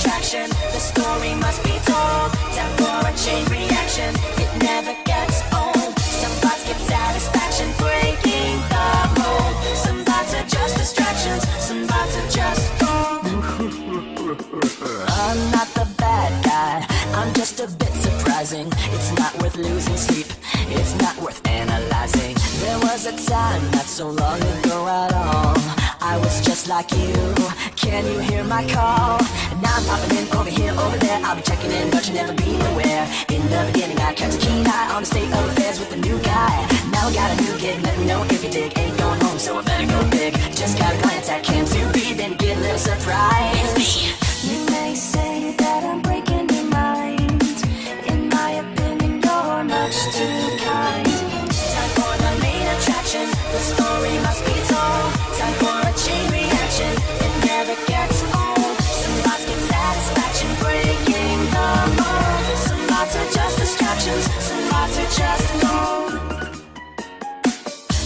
attraction. The story must be told. Time for a chain reaction. It never gets old. Some thoughts get satisfaction, breaking the mold. Some thoughts are just distractions. Some thoughts are just gold. I'm not the bad guy. I'm just a bit surprising. It's not worth losing sleep. It's not worth analyzing. There was a time not so long ago at all. I was just like you. Can you hear my call? Now I'm popping in over here, over there. I'll be checking in, but you'll never be aware. In the beginning, I kept a keen eye on the state of affairs with the new guy. Now I got a new gig. Let me know if you dig. Ain't going home, so I better go big. Just gotta glance at Cam to be, then get a little surprise. It's me. You may say that I'm breaking your mind. In my opinion, you're much too kind. Time for the main attraction. The story must be told. Time for a chain reaction. It never gets old. Some thoughts get satisfaction, breaking the mold. Some thoughts are just distractions. Some thoughts are just gold.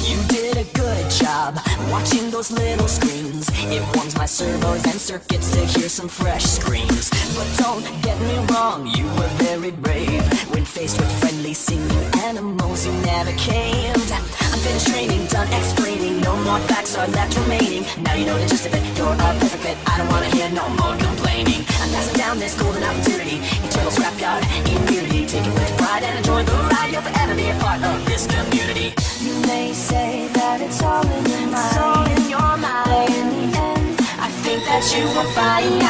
You did a good job watching those little screens. It warms my servos and circuits to hear some fresh screams. But don't get me wrong, you were very brave. When faced with friendly singing animals, you never caved. I'm finished training, done explaining. No more facts are left remaining. Now you know the gist of it, you're a perfect fit. I don't wanna hear no more complaining. I'm passing down this golden opportunity. Eternal scrapyard, immunity. Take it with pride and enjoy the ride. You'll forever be a part of this community. You may say that it's all in your mind. It's all in your mind. But in the end, I think that you will find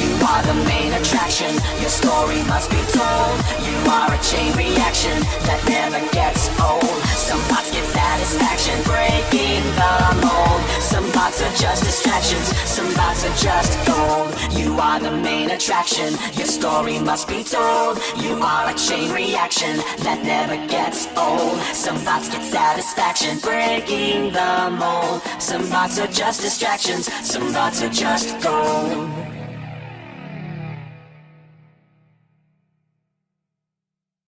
you are the main attraction. Your story must be told. You are a chain reaction that never gets old. Some thoughts get satisfaction, breaking the mold. Some thoughts are just distractions. Some thoughts are just gold. You are the main attraction. Your story must be told. You are a chain reaction that never gets old. Some thoughts get satisfaction, breaking the mold. Some thoughts are just distractions. Some thoughts are just gold.